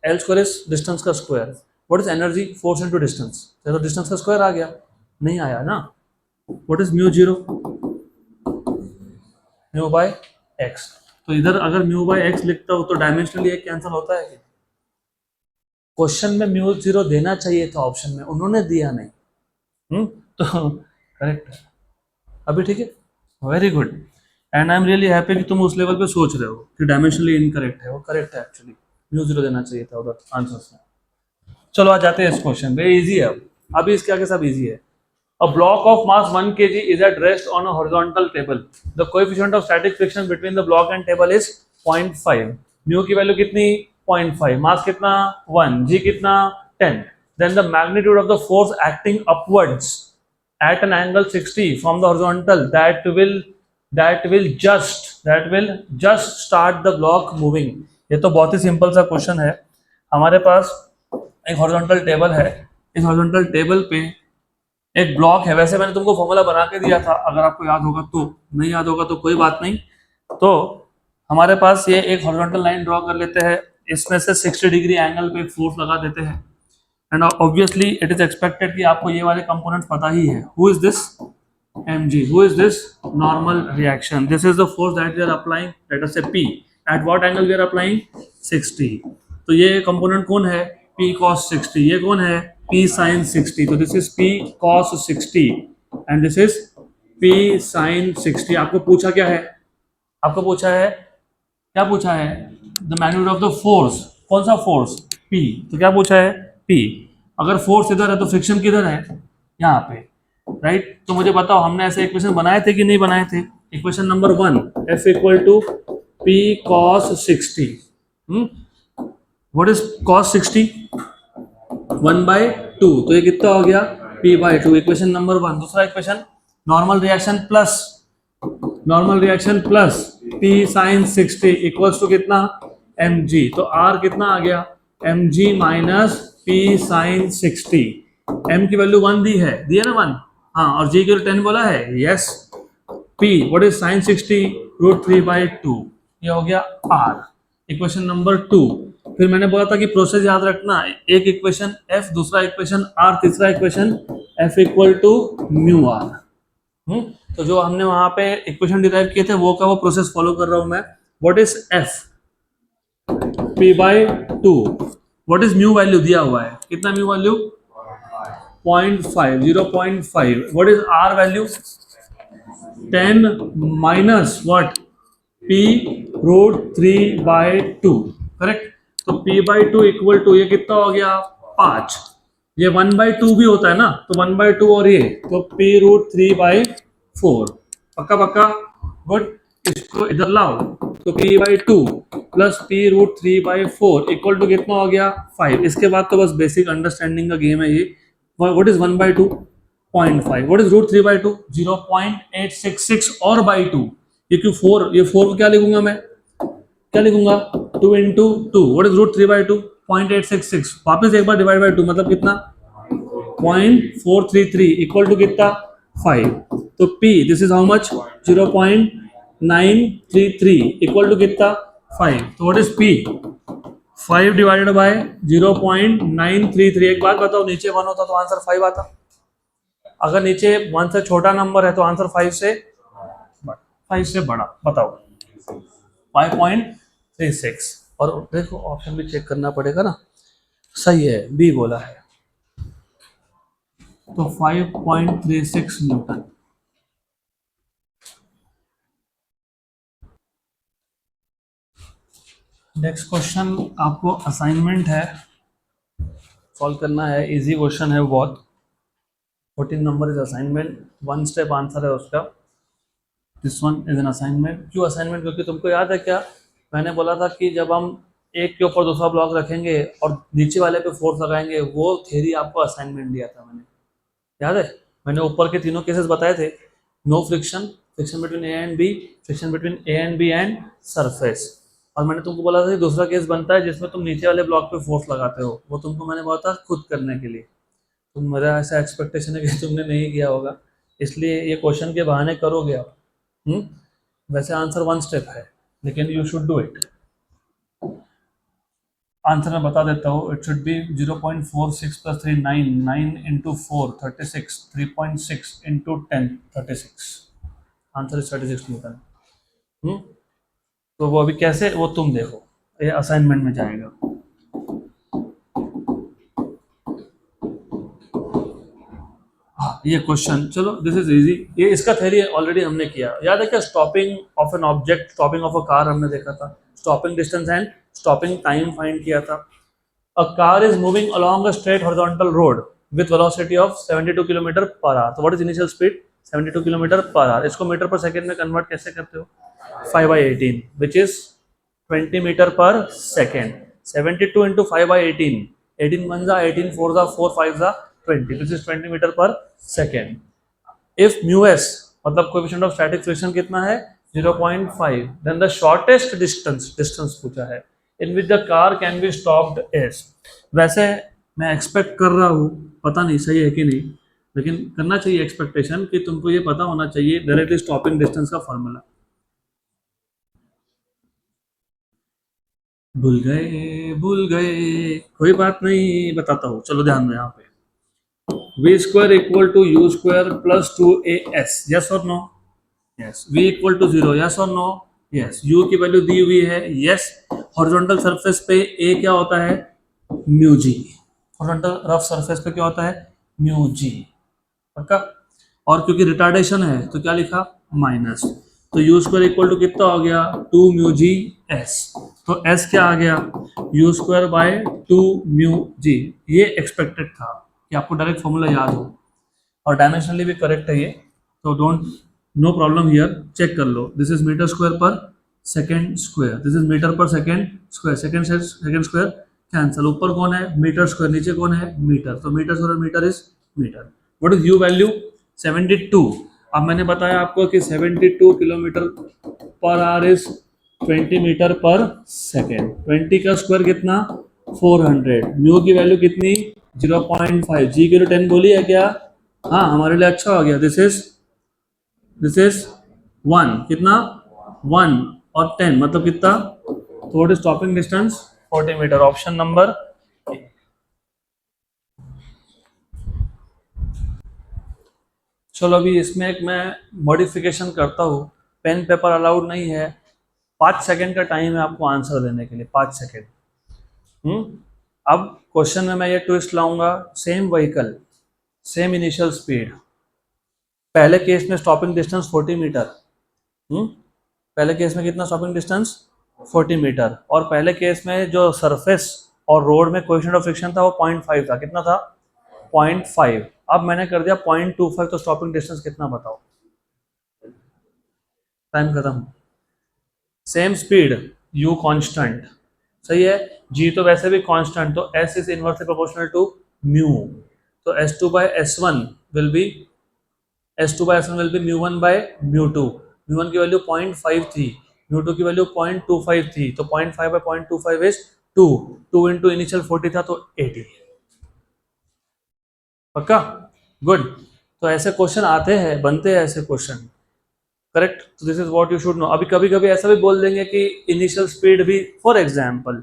L square is distance का square, what is energy, force into distance, तो डिस्टेंस का स्क्वायर आ गया, नहीं आया ना। What is mu zero, mu by X. तो इधर अगर म्यू बाय एक्स लिखता हूं तो डायमेंशनली एक कैंसिल होता है कि, क्वेश्चन में म्यू जीरो देना चाहिए था ऑप्शन में, उन्होंने दिया नहीं, तो करेक्ट है अभी, ठीक है, very good. And I am really happy कि तुम उस लेवल पे सोच रहे हो कि डायमेंशनली इनकरेक्ट है, वो करेक्ट है एक्चुअली, म्यू जीरो देना चाहिए था उधर आंसर में। चलो आ जाते हैं इस क्वेश्चन पे, इजी है अभी इसके आगे सब इजी है। A block of mass 1 kg is at rest on a horizontal table. The coefficient of static friction between the block and table is 0.5. Mu की वैल्यू कितनी, 0.5, मास कितना 1, g कितना 10. Then the magnitude of the force acting upwards at an angle 60 from the horizontal that will just start the block moving. ये तो बहुत ही simple सा question है। हमारे पास एक हॉरिजॉन्टल टेबल है, इस हॉरिजॉन्टल टेबल पे एक ब्लॉक है, वैसे मैंने तुमको फॉर्मूला बना के दिया था, अगर आपको याद होगा तो, नहीं याद होगा तो कोई बात नहीं। तो हमारे पास ये एक हॉरिजॉन्टल लाइन ड्रॉ कर लेते हैं, इसमें से 60 डिग्री एंगल पे फोर्स लगा देते हैं, and obviously it is expected कि आपको ये वाले कंपोनेंट्स पता ही है। Who is this? mg. Who is this? Normal reaction. This is the force that we are applying, let us say p. At what angle we are applying? 60. तो ये component कौन है? p cos 60. ये कौन है? p sin 60. तो this is p cos 60 and this is p sin 60. आपको पूछा क्या है? आपको पूछा है, क्या पूछा है? The magnitude of the force. कौन सा फोर्स? p। तो क्या पूछा है? p। अगर फोर्स इधर है तो फ्रिक्शन किधर है? यहाँ पे, राइट। तो मुझे बताओ, हमने ऐसे इक्वेशन बनाए थे कि नहीं बनाए थे? Equation number 1, F equal to P cos 60। What is cos 60? 1/2। तो ये कितना हो गया? P/2। Equation number 1। दूसरा equation, normal reaction plus P sin 60 equals to कितना? mg। तो R कितना आ गया? mg minus P sin 60। m की वैल्यू 1 दी है ना 1, हाँ, और g की वैल्यू 10 बोला है, yes. p what is sin 60? √3/2। ये हो गया r। Equation number 2। फिर मैंने बोला था कि प्रोसेस याद रखना, एक इक्वेशन f, दूसरा इक्वेशन r, तीसरा equation f equal to mu r। तो जो हमने वहां पे इक्वेशन डिराइव किए थे वो का वो प्रोसेस फॉलो कर रहा हूं मैं। What is f? p/2। What is mu value दिया हुआ है? कितना mu value? 0.5, 0.5। What is r value? 10 minus what? p √3/2, correct. तो p/2 इक्वल टू, ये कितना हो गया? 5। ये 1/2 भी होता है ना, तो 1/2 और ये, तो p √3/4। पक्का पक्का, गुड। इसको इधर लाओ, तो p/2 plus p √3/4 equal to कितना हो गया? 5। इसके बाद तो बस बेसिक अंडरस्टैंडिंग का गेम है ये। What is 1/2? 0.5। What is √3/2? 0.866 और बाई 2। ये क्यों 4? ये 4 को क्या लिखूंगा मैं? क्या लिखूंगा? 2 इंटू 2। What is √3/2? 0.866। वापस एक बार डिवाइड बाई 2, मतलब कितना? 0.433 इक्वल टू कितना? 5। तो P, this is how much? 0.933 equal to कितना? 5। तो what is P? 5 divided by 0.933। एक बात बताओ, नीचे 1 होता तो आंसर 5 आता? अगर नीचे 1 से छोटा नंबर है तो आंसर 5 से बड़ा। बताओ, 5.36। और देखो ऑप्शन भी चेक करना पड़ेगा ना, सही है, बी बोला है, तो 5.36 न्यूटन। नेक्स्ट क्वेश्चन आपको असाइनमेंट है, सॉल्व करना है, इजी क्वेश्चन है बहुत। 14 number is assignment, 1 step answer है उसका। This one is an assignment. क्यों असाइनमेंट? क्योंकि तुमको याद है क्या मैंने बोला था कि जब हम एक के ऊपर दूसरा ब्लॉक रखेंगे और नीचे वाले पे फोर्स लगाएंगे, वो थ्योरी आपको असाइनमेंट दिया था मैंने, याद है? मैंने ऊपर के तीनों केसेस बताए थे। No friction, friction between A and B, friction between A and B and surface. और मैंने तुमको बोला था कि दूसरा केस बनता है जिसमें तुम नीचे वाले ब्लॉक पे फोर्स लगाते हो, वो तुमको मैंने बोला था खुद करने के लिए। तुम, मेरा ऐसा एक्सपेक्टेशन है कि तुमने नहीं किया होगा, इसलिए ये क्वेश्चन के बहाने करोगे आप। वैसे आंसर 1 स्टेप है, लेकिन you should do it. Answer मैं बता देता हूँ, it should be 0.46 + 3 9, 9 × 4 36, 3.6 × 10 36। Answer is 36 Newton. तो वो अभी कैसे, वो तुम देखो, ये असाइनमेंट में जाएगा। हाँ, ये क्वेश्चन, चलो दिस इज इजी। ये इसका थ्योरी ऑलरेडी हमने किया, याद है क्या? Stopping of an object, stopping of a car हमने देखा था, stopping distance and stopping time find किया था। A car is moving along a straight horizontal road with velocity of 72 km per hour. So what is initial speed? 72 km per hour. इसको metre per second में convert कैसे करते हो? 5/18 which is 20 metre per second. 72 into 5/18, 18 1 जा 18 4 जा 4 5 जा 20, which is 20 metre per second. If μs मतलब coefficient of static friction कितना है? 0.5। देन द शॉर्टेस्ट डिस्टेंस पूछा है in which the car can be stopped is। वैसे मैं एक्सपेक्ट कर रहा हूँ, पता नहीं सही है कि नहीं, लेकिन करना चाहिए एक्सपेक्टेशन कि तुमको ये पता होना चाहिए डायरेक्टली स्टॉपिंग डिस्टेंस का फॉर्मूला। भूल गए, कोई बात नहीं, बताता हूँ, चलो ध्यान दो यहाँ पे। v square equal to u square plus 2as, yes or no? Yes. v equal to 0, yes or no? Yes. u की वैल्यू दी हुई है, yes. हॉरिजॉन्टल सरफेस पे a क्या होता है? म्यू जी। हॉरिजॉन्टल रफ सरफेस पे क्या होता है? म्यू जी। पक्का? और क्योंकि रिटार्डेशन है तो क्या लिखा? माइनस। तो यू स्क्वायर इक्वल टू कितना हो गया? 2 म्यू जी एस। तो एस क्या आ गया? You square bye 2 mu G. ये एक्सपेक्टेड था कि आपको डायरेक्ट फॉर्मूला याद हो, और डायमेंशनली भी करेक्ट है ये, तो don't, no problem here, check कर लो। This is metre square per second square, this is metre per second square, second square cancel, ऊपर कौन है? मीटर स्क्वायर, नीचे कौन है? मीटर, तो metre square metre is metre. What is u value? 72। अब मैंने बताया आपको कि 72 kilometre per hour is 20 metre per second. 20 का स्क्वायर कितना? 400। म्यू की वैल्यू कितनी? 0.5। जी की 10 बोली है क्या? हाँ, हमारे लिए अच्छा हो गया। दिस इज 1, कितना? 1 और 10 मतलब कितना? थोड़ी stopping distance 40 metre. Option number, चलो अभी इसमें एक मैं मॉडिफिकेशन करता हूँ। पेन पेपर अलाउड नहीं है, 5 सेकेंड का टाइम है आपको आंसर देने के लिए, 5 सेकेंड। अब क्वेश्चन में मैं ये ट्विस्ट लाऊंगा, same vehicle, same initial speed. पहले केस में स्टॉपिंग डिस्टेंस 40 मीटर, पहले केस में कितना स्टॉपिंग डिस्टेंस? 40 मीटर। और पहले केस में जो सरफेस और रोड में कोएफिशिएंट ऑफ फ्रिक्शन था वो 0.5 था। कितना था? 0.5। अब मैंने कर दिया 0.25, तो स्टॉपिंग डिस्टेंस कितना बताओ? टाइम खत्म। सेम स्पीड, u कांस्टेंट, सही है। g तो वैसे भी कांस्टेंट, तो s is inversely proportional to mu. तो s2 by s1 will be mu1 by mu2। mu1 की वैल्यू 0.5 थी, mu2 की वैल्यू 0.25 थी, तो 0.5 by 0.25 इज 2। 2 इंटू इनिशियल 40 था तो 80। पक्का? गुड। तो ऐसे क्वेश्चन आते हैं, बनते हैं ऐसे क्वेश्चन, करेक्ट। तो this is what you should know. अभी कभी कभी ऐसा भी बोल देंगे कि इनिशियल स्पीड भी, for example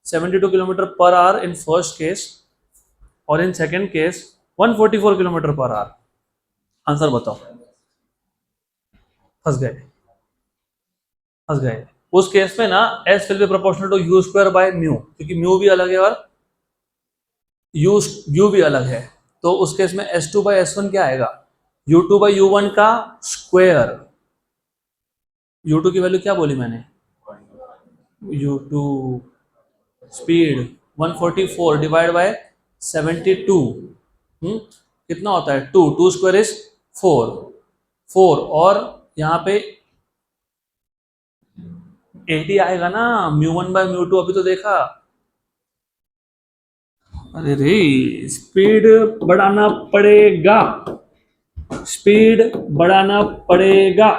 72 kilometre per hour in first case, और in second case 144 kilometre per hour. Answer बताओ। फंस गए, फंस गए। उस केस में ना S will be proportional to U square by mu, क्योंकि म्यू भी अलग है और यू भी अलग है। तो उस केस में S2 by S1 क्या आएगा? U2 by U1 का स्क्वायर। U2 की वैल्यू क्या बोली मैंने? U2 स्पीड 144 डिवाइड बाय 72, कितना होता है? 2, 2 स्क्वायर इज 4, 4, और यहाँ पे 80 आएगा ना। म्यू1 बाय म्यू2 अभी तो देखा। अरे रे, स्पीड बढ़ाना पड़ेगा, स्पीड बढ़ाना पड़ेगा।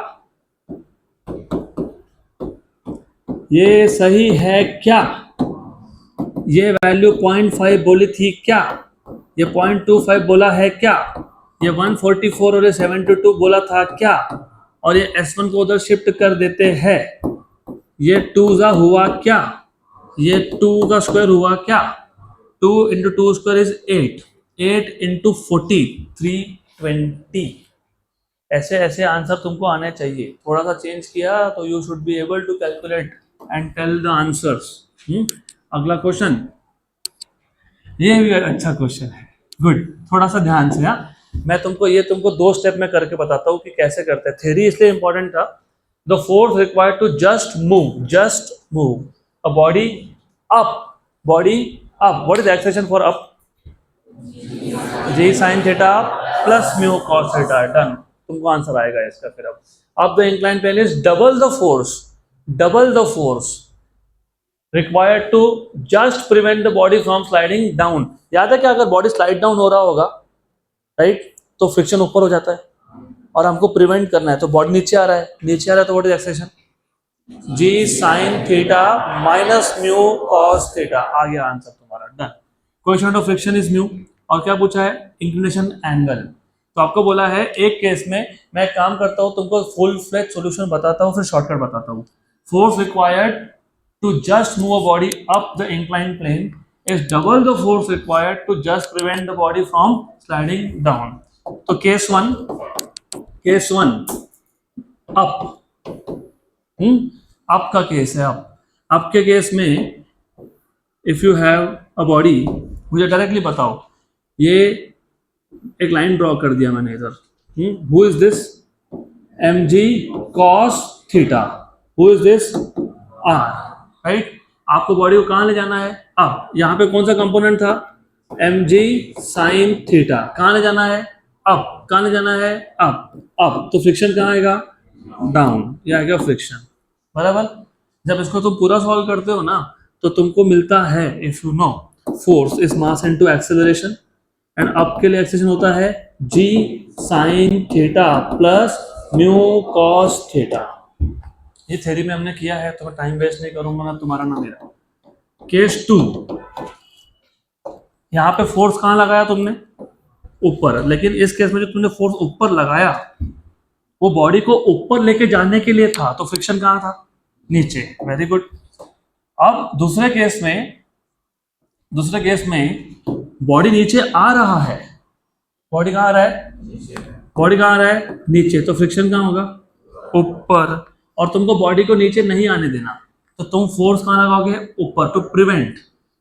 ये सही है क्या? ये वैल्यू 0.5 बोली थी क्या? ये 0.25 बोला है क्या? ये 144 और ये 72 बोला था क्या? और ये S1 को उधर शिफ्ट कर देते हैं, ये 2 का हुआ क्या? ये 2 का स्क्वायर हुआ क्या? 2 इंटू 2 स्क्वायर इज 8, 8 इंटू 40 320। ऐसे ऐसे आंसर तुमको आने चाहिए। थोड़ा सा चेंज किया तो you should be able to calculate and tell the answers. अगला क्वेश्चन, ये भी अच्छा क्वेश्चन है, गुड। थोड़ा सा ध्यान से, हाँ, मैं तुमको 2 स्टेप में करके बताता हूँ कि कैसे करते हैं। थ्योरी इसलिए इंपॉर्टेंट था। The force required to just move a body up, what is expression for up? G sine theta plus mu cos theta. Done, तुमको आंसर आएगा इसका। फिर अब the incline plane is double the force required to just prevent the body from sliding down. याद है क्या? अगर body slide down हो रहा होगा, राइट, तो फ्रिक्शन ऊपर हो जाता है, और हमको प्रिवेंट करना है, तो बॉडी नीचे आ रहा है, तो what is acceleration? G sine theta minus mu cos theta. आ गया आंसर तुम्हारा। Done. Coefficient of friction is mu, और क्या पूछा है? Inclination angle. तो आपको बोला है एक केस में मैं एक काम करता हूँ, तुमको फुल फ्लेज सॉल्यूशन बताता हूँ, फिर शॉर्टकट बताता हूँ। Force required to just move a body up the incline plane is double the force required to just prevent the body from sliding down. तो केस वन अप, अप का case है। Up के case में if you have a body, मुझे directly बताओ, ये एक line draw कर दिया मैंने इधर, who is this, m ji cos theta, who is this, r, right. आपको बॉडी को कहाँ ले जाना है, अब यहाँ पे कौन सा कंपोनेंट था, एम जी साइन थीटा, कहाँ ले जाना है, अप, कहाँ ले जाना है, अप, तो फ्रिक्शन कहाँ आएगा, डाउन, ये आएगा फ्रिक्शन, बराबर। जब इसको तुम पूरा सॉल्व करते हो ना, तो तुमको मिलता है, if you know, force is mass into acceleration, and up के लिए एक्सेलरेशन होता है G sine theta plus mu cos theta. ये थ्योरी में हमने किया है, तो मैं टाइम वेस्ट नहीं करूंगा, ना तुम्हारा ना मेरा। केस टू, यहाँ पे फोर्स कहाँ लगाया तुमने, ऊपर, लेकिन इस केस में जो तुमने फोर्स ऊपर लगाया वो बॉडी को ऊपर लेके जाने के लिए था, तो फ्रिक्शन कहाँ था, नीचे, वेरी गुड। अब दूसरे केस में बॉडी नीचे आ रहा है, बॉडी कहाँ आ रहा है, बॉडी कहाँ आ रहा है, नीचे, तो फ्रिक्शन कहाँ होगा, ऊपर, और तुमको बॉडी को नीचे नहीं आने देना, तो तुम फोर्स कहाँ लगाओगे, ऊपर, टू प्रिवेंट।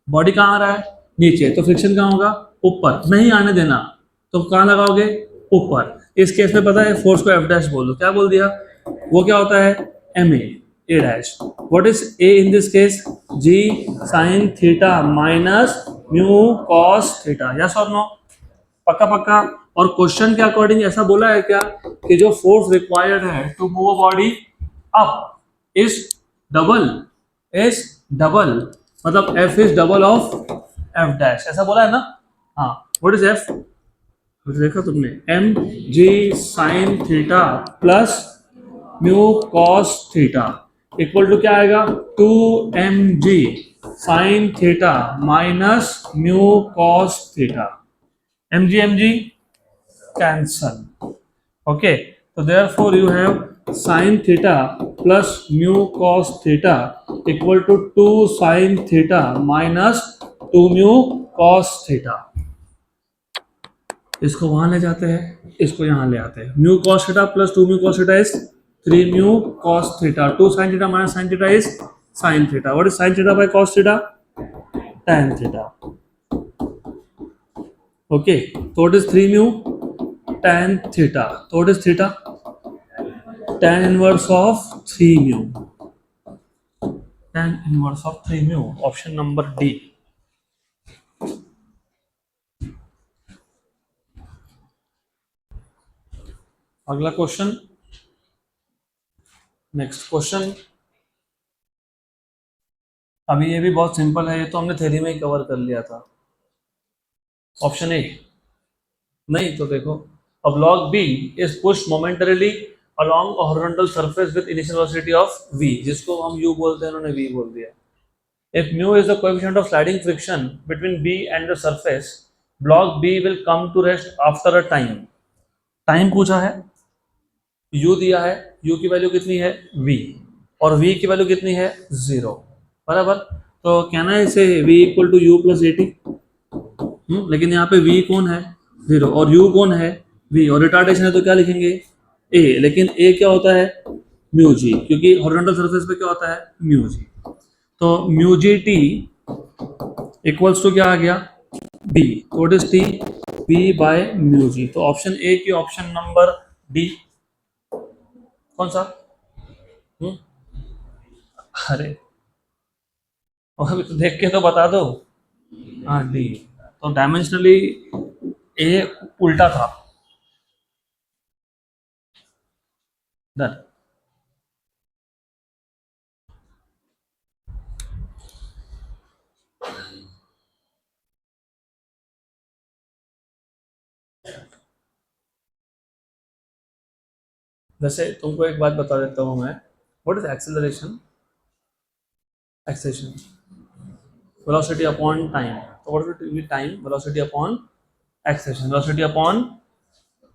बॉडी कहाँ आ रहा है, नीचे, तो फ्रिक्शन कहाँ होगा, ऊपर, नहीं आने देना, तो कहाँ लगाओगे, ऊपर। इस केस में पता है फोर्स को एफ डैश बोल दो, क्या बोल दिया, वो क्या होता है, m a dash. What is a in this case, g sine theta minus mu cos theta, yes और नो, पक्का पक्का। और क्वेश्चन के अकॉर्डिंग ऐसा बोला है क्या, कि जो फोर्स रिक्वायर्ड है to move a body up is double, मतलब F is double of F dash, ऐसा बोला है ना। हाँ, व्हाट इज एफ, देखा तुमने, M ji sine theta plus mu cos theta equal to क्या आएगा, टू एम जी sine theta minus mu cos theta. M G cancel, okay. तो therefore you have sine theta plus mu cos theta equal to two sine theta minus two mu cos theta. इसको वहां ले जाते हैं, इसको यहां ले आते हैं, mu cos theta plus two mu cos theta is 3 mu cos theta, 2 sin theta minus sin theta is sin theta. What is sin theta by cos theta, tan theta, okay. तो what is 3 mu tan theta, तो what is theta, tan inverse of 3 mu, tan inverse of 3 mu, option number D. अगला question, next question. अभी ये भी बहुत simple है, ये तो हमने थ्योरी में ही कवर कर लिया था। ऑप्शन ए, नहीं तो देखो, a block B is pushed momentarily along a horizontal surface with initial velocity of v, जिसको हम u बोलते हैं, उन्होंने v बोल दिया। If mu is the coefficient of sliding friction between B and the surface, block B will come to rest after a time। Time पूछा है, u दिया है, u की वैल्यू कितनी है v, और v की वैल्यू कितनी है 0, बराबर। तो कहना है इसे v equal to u plus a t, लेकिन यहाँ पे v कौन है 0 और u कौन है v, और रिटार्डेशन है तो क्या लिखेंगे a, लेकिन a क्या होता है म्यू जी, क्योंकि हॉरिजॉन्टल सरफेस पे क्या होता है म्यू जी। तो mu ji T equals to क्या आ गया b, तो what is t, b by mu जी। तो ऑप्शन ए की ऑप्शन नंबर डी, कौन सा, अरे अभी तो देख के तो बता दो, हाँ डी। तो डायमेंशनली ए उल्टा था, डन। वैसे तुमको एक बात बता देता हूँ मैं, what is acceleration, acceleration velocity upon time, तो what will be time, velocity upon acceleration, velocity upon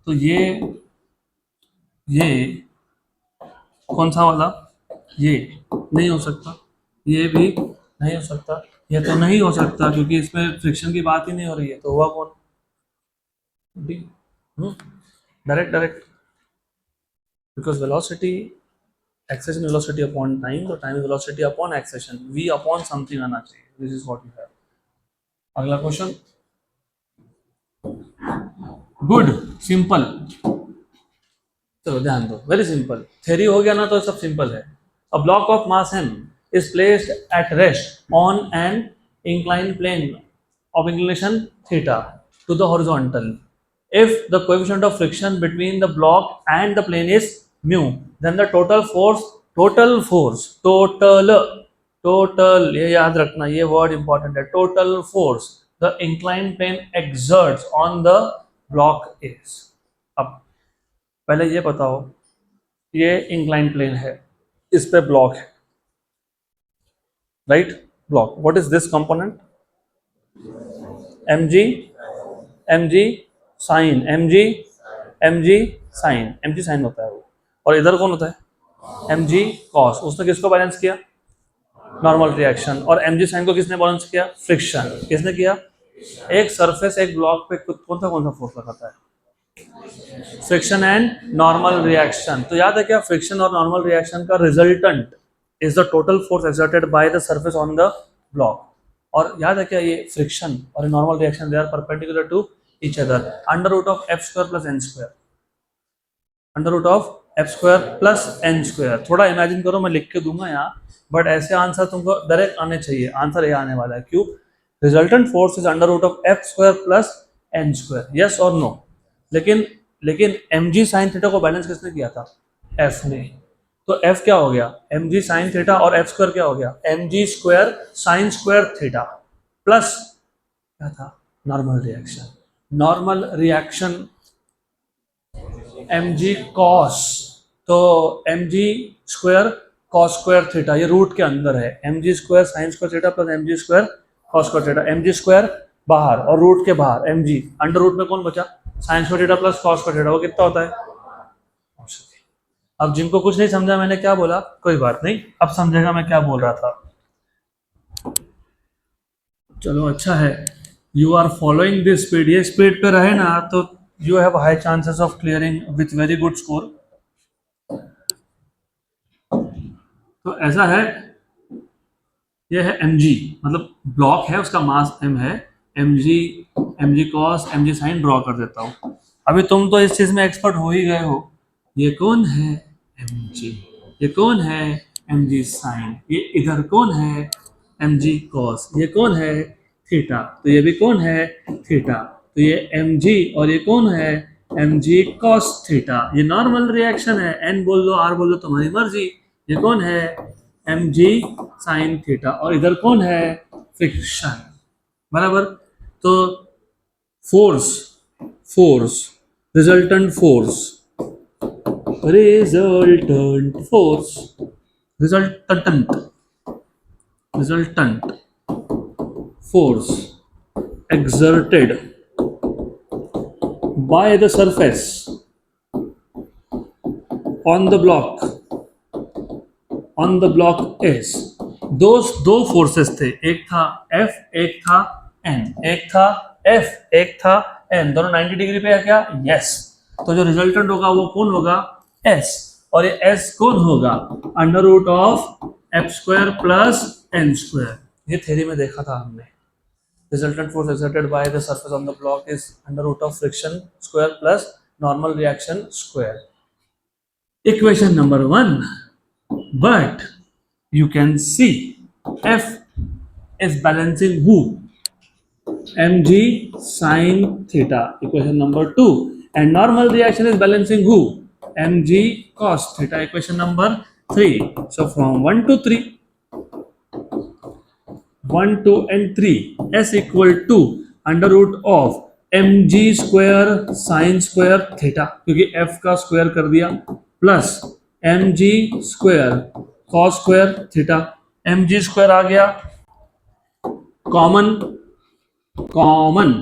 तो ये कौन सा वाला, ये नहीं हो सकता, ये भी नहीं हो सकता, ये तो नहीं हो सकता क्योंकि इसमें फ्रिक्शन की बात ही नहीं हो रही है, तो हुआ कौन, D. Direct direct, because velocity, acceleration velocity upon time, तो time velocity upon acceleration, v upon something आना चाहिए, this is what you have. अगला क्वेश्चन, गुड, सिंपल, चलो ध्यान दो, वेरी सिंपल, थ्योरी हो गया ना तो सब सिंपल है। A block of mass m is placed at rest on an inclined plane of inclination theta to the horizontal. If the coefficient of friction between the block and the plane is mu, then the total ये याद रखना, ये word important है, total force the inclined plane exerts on the block is। अब पहले ये बताओ, ये इंक्लाइन प्लेन है, इस पे ब्लॉक है, right, block, what is this component, m g, m ji sine, m ji sine, m ji sine होता है वो, और इधर कौन होता है, एम जी कॉस। उसने किसको बैलेंस किया, नॉर्मल रिएक्शन, और एम जी साइन को किसने बैलेंस किया, फ्रिक्शन, किसने किया, एक सरफेस एक ब्लॉक पे कौन सा फोर्स लगाता है, फ्रिक्शन एंड नॉर्मल रिएक्शन। तो याद है क्या, फ्रिक्शन और नॉर्मल रिएक्शन का resultant is the total force exerted by the surface on the block. और याद है क्या, ये फ्रिक्शन और normal reaction they are perpendicular to each other, under root of f square plus n square, under root of f square plus n square. थोड़ा imagine करो, मैं लिख के दूंगा यहाँ, बट ऐसे आंसर तुमको डायरेक्ट आने चाहिए, आंसर ये आने वाला है, क्यों, resultant force is under root of f square plus n square, yes और नो। लेकिन एम जी साइन थीटा को बैलेंस किसने किया था, एफ ने, तो एफ क्या हो गया, एम जी साइन थीटा, और एफ स्क्वायर क्या हो गया, M G square sine square theta, plus क्या था, normal reaction, normal reaction M जी कॉस, तो M G square cos square theta, ये रूट के अंदर है, M G square sine square theta plus M G square cos square theta, M G square बाहर और root के बाहर एम जी, अंडर रूट में कौन बचा, sign square theta plus cos square theta, वो कितना होता है। अब जिनको कुछ नहीं समझा मैंने क्या बोला, कोई बात नहीं, अब समझेगा मैं क्या बोल रहा था। चलो अच्छा है, you are following this speed, ये स्पीड पे रहे ना तो you have high chances of clearing with very good score. तो ऐसा है, ये है एम जी, मतलब ब्लॉक है, उसका मास एम है, एम जी कॉस एम जी साइन ड्रॉ कर देता हूँ। अभी तुम तो इस चीज में एक्सपर्ट हो ही गए हो, ये कौन है एम जी, ये कौन है एम जी साइन, ये इधर कौन है एम जी कॉस, ये कौन है थीटा, तो ये भी कौन है थीटा, तो ये एम जी और ये कौन है एम जी कॉस थीटा, ये नॉर्मल रिएक्शन है, एन बोल दो आर बोल दो तुम्हारी मर्जी, ये कौन है एम जी साइन थीटा, और इधर कौन है फ्रिक्शन, बराबर। तो force, force, resultant force, resultant force, resultant, resultant force exerted by the surface on the block is, दो फोर्सेस थे, एक था F एक था N, एक था F एक था N, दोनों 90 डिग्री पे है क्या, यस, तो जो रिजल्टेंट होगा वो कौन होगा, S, और ये S कौन होगा, under root of f square plus n square, ये थ्योरी में देखा था हमने। Resultant force exerted by the surface on the block is under root of friction square plus normal reaction square. Equation number 1. But you can see F is balancing who? Mg sin theta. Equation number 2. And normal reaction is balancing who? Mg cos theta. Equation number 3. So from 1 to 3. 1, 2 and 3, S equal to under root of M G square sine square theta, क्योंकि F का square कर दिया, plus M G square cos square theta, M G square आ गया common, common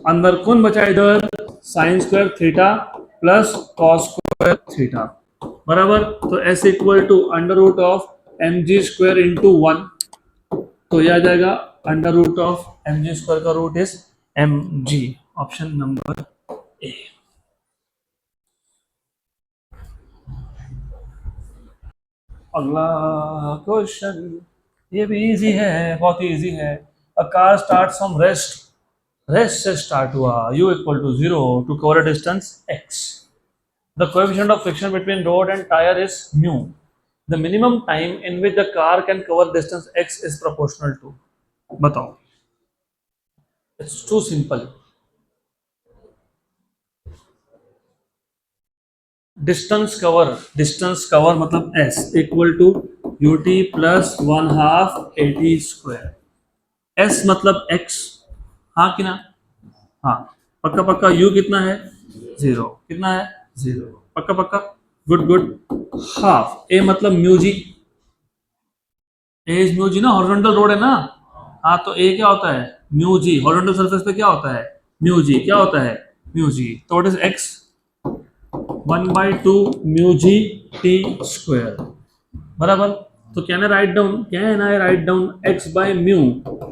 अंदर कौन बचा इधर sine square theta plus cos square theta बराबर। तो S equal to under root of M G square into 1, तो यह आ जाएगा under root of M G square का root is M g. Option number A. अगला क्वेश्चन, ये भी इजी है, बहुत ही इजी है। A car start from rest, rest से स्टार्ट हुआ, u equal to 0 to cover a distance x। The coefficient of friction between road and tyre is mu. The minimum time in which the car can cover distance x is proportional to. बताओ, it's too simple. Distance cover मतलब s equal to ut plus 1/2 at square. s मतलब x, हाँ कि ना? हाँ, पक्का पक्का। u कितना है? 0। कितना है? 0। पक्का पक्का, गुड गुड। हाफ a मतलब mu G, A is mu G ना, हॉरिजॉन्टल रोड है ना। हाँ, तो a क्या होता है? म्यू जी। हॉरिजॉन्टल सरफेस पे क्या होता है? Mu g. क्या होता है? म्यू जी। तो what is x? 1/2 mu ji t square बराबर। तो can I write down x by mu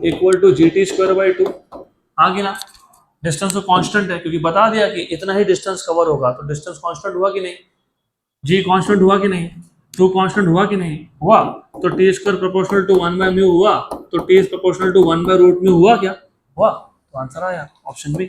equal to g t square by 2। हाँ कि ना? डिस्टेंस तो कांस्टेंट है, क्योंकि बता दिया कि इतना ही डिस्टेंस कवर होगा, तो डिस्टेंस कांस्टेंट हुआ कि नहीं? जी कांस्टेंट हुआ कि नहीं? टू कांस्टेंट हुआ कि नहीं? हुआ। तो t square proportional to 1 by mu हुआ, तो t is proportional to 1 by root mu हुआ क्या? हुआ। तो आंसर आया ऑप्शन बी।